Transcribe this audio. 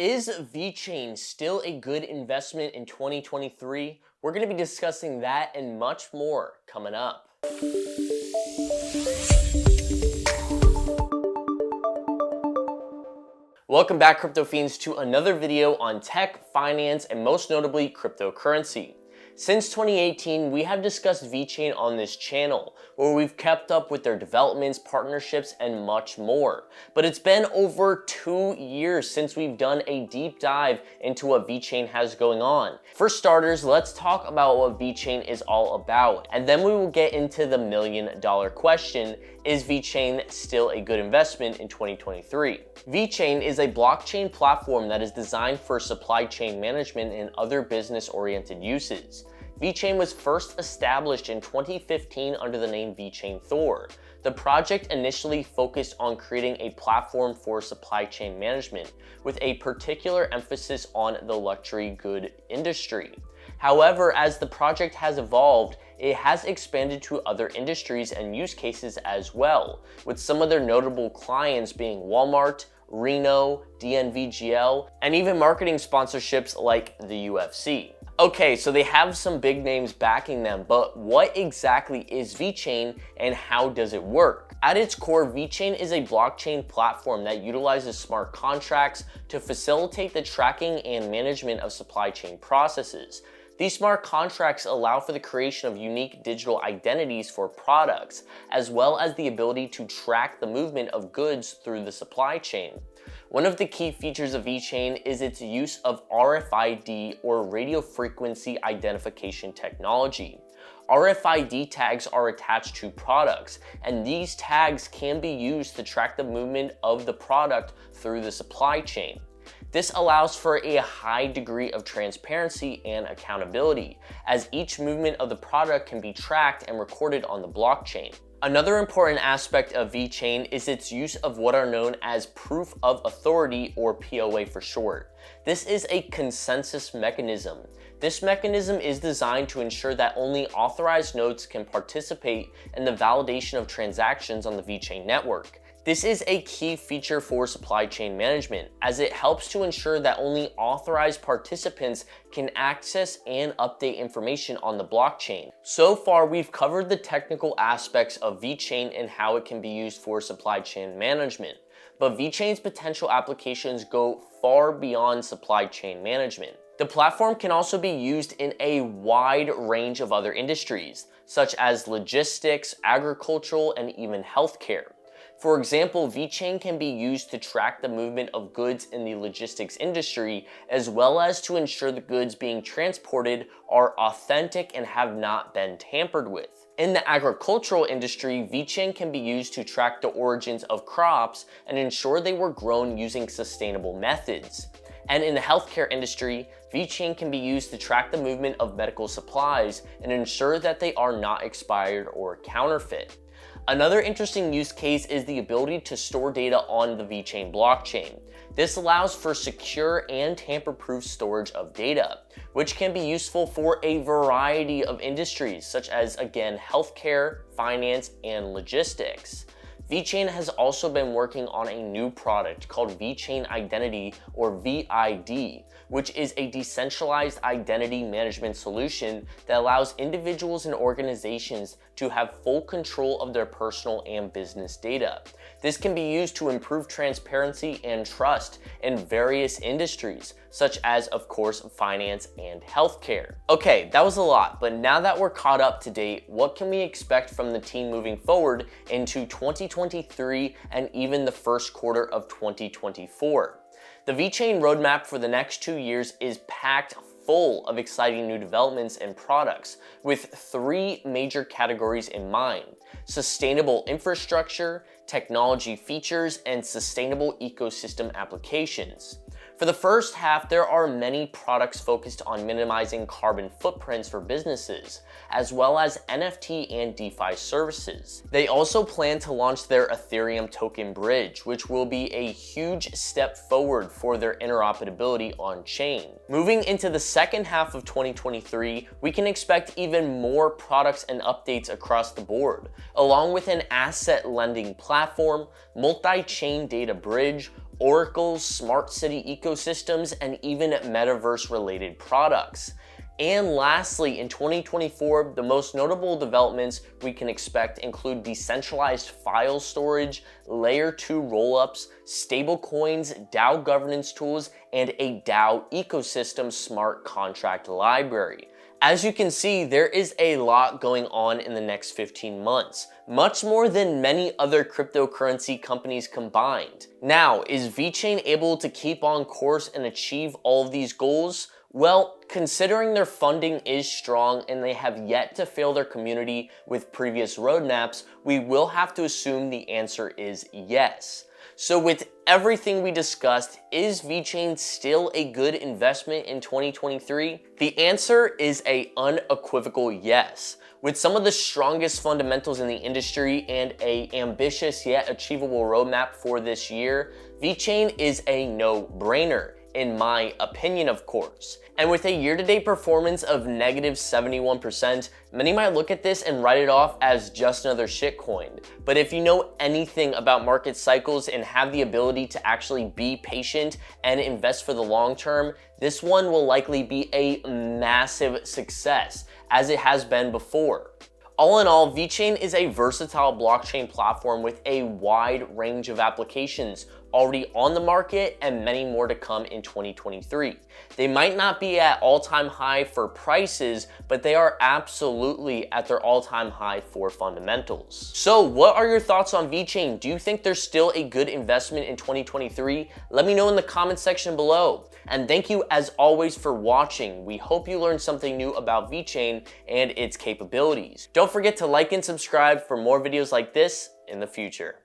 Is Vechain still a good investment in 2023? We're going to be discussing that and much more coming up. Welcome back, crypto fiends, to another video on tech, finance, and most notably cryptocurrency. Since 2018, we have discussed Vechain on this channel, where we've kept up with their developments, partnerships, and much more. But it's been over 2 years since we've done a deep dive into what Vechain has going on. For starters, let's talk about what Vechain is all about, and then we will get into the million-dollar question: is Vechain still a good investment in 2023? Vechain is a blockchain platform that is designed for supply chain management and other business-oriented uses. Vechain was first established in 2015 under the name Vechain Thor. The project initially focused on creating a platform for supply chain management, with a particular emphasis on the luxury good industry. However, as the project has evolved, it has expanded to other industries and use cases as well, with some of their notable clients being Walmart, Reno, DNVGL, and even marketing sponsorships like the UFC. Okay, so they have some big names backing them, but what exactly is Vechain and how does it work? At its core, Vechain is a blockchain platform that utilizes smart contracts to facilitate the tracking and management of supply chain processes. These smart contracts allow for the creation of unique digital identities for products, as well as the ability to track the movement of goods through the supply chain. One of the key features of Vechain is its use of RFID, or radio frequency identification technology. RFID tags are attached to products, and these tags can be used to track the movement of the product through the supply chain. This allows for a high degree of transparency and accountability, as each movement of the product can be tracked and recorded on the blockchain. Another important aspect of Vechain is its use of what are known as proof of authority, or POA for short. This is a consensus mechanism. This mechanism is designed to ensure that only authorized nodes can participate in the validation of transactions on the Vechain network. This is a key feature for supply chain management, as it helps to ensure that only authorized participants can access and update information on the blockchain. So far, we've covered the technical aspects of Vechain and how it can be used for supply chain management. But Vechain's potential applications go far beyond supply chain management. The platform can also be used in a wide range of other industries, such as logistics, agricultural, and even healthcare. For example, Vechain can be used to track the movement of goods in the logistics industry, as well as to ensure the goods being transported are authentic and have not been tampered with. In the agricultural industry, Vechain can be used to track the origins of crops and ensure they were grown using sustainable methods. And in the healthcare industry, Vechain can be used to track the movement of medical supplies and ensure that they are not expired or counterfeit. Another interesting use case is the ability to store data on the Vechain blockchain. This allows for secure and tamper-proof storage of data, which can be useful for a variety of industries, such as, again, healthcare, finance, and logistics. Vechain has also been working on a new product called Vechain Identity, or VID, which is a decentralized identity management solution that allows individuals and organizations to have full control of their personal and business data. This can be used to improve transparency and trust in various industries, such as, of course, finance and healthcare. Okay, that was a lot, but now that we're caught up to date, what can we expect from the team moving forward into 2023 and even the first quarter of 2024? The Vechain roadmap for the next 2 years is packed full of exciting new developments and products, with 3 major categories in mind: sustainable infrastructure, technology features, and sustainable ecosystem applications. For the first half, there are many products focused on minimizing carbon footprints for businesses, as well as NFT and DeFi services. They also plan to launch their Ethereum token bridge, which will be a huge step forward for their interoperability on-chain. Moving into the second half of 2023, we can expect even more products and updates across the board, along with an asset lending platform, multi-chain data bridge, oracles, smart city ecosystems, and even metaverse-related products. And lastly, in 2024, the most notable developments we can expect include decentralized file storage, layer 2 rollups, stablecoins, DAO governance tools, and a DAO ecosystem smart contract library. As you can see, there is a lot going on in the next 15 months, much more than many other cryptocurrency companies combined. Now, is Vechain able to keep on course and achieve all of these goals? Well, considering their funding is strong and they have yet to fail their community with previous roadmaps, we will have to assume the answer is yes. So with everything we discussed, is Vechain still a good investment in 2023? The answer is an unequivocal yes. With some of the strongest fundamentals in the industry and an ambitious yet achievable roadmap for this year, Vechain is a no-brainer, in my opinion, of course. And with a year-to-date performance of negative 71%, many might look at this and write it off as just another shitcoin. But if you know anything about market cycles and have the ability to actually be patient and invest for the long term, this one will likely be a massive success, as it has been before. All in all, Vechain is a versatile blockchain platform with a wide range of applications already on the market and many more to come in 2023. They might not be at all-time high for prices, but they are absolutely at their all-time high for fundamentals. So what are your thoughts on Vechain? Do you think they're still a good investment in 2023? Let me know in the comment section below. And thank you as always for watching. We hope you learned something new about Vechain and its capabilities. Don't forget to like and subscribe for more videos like this in the future.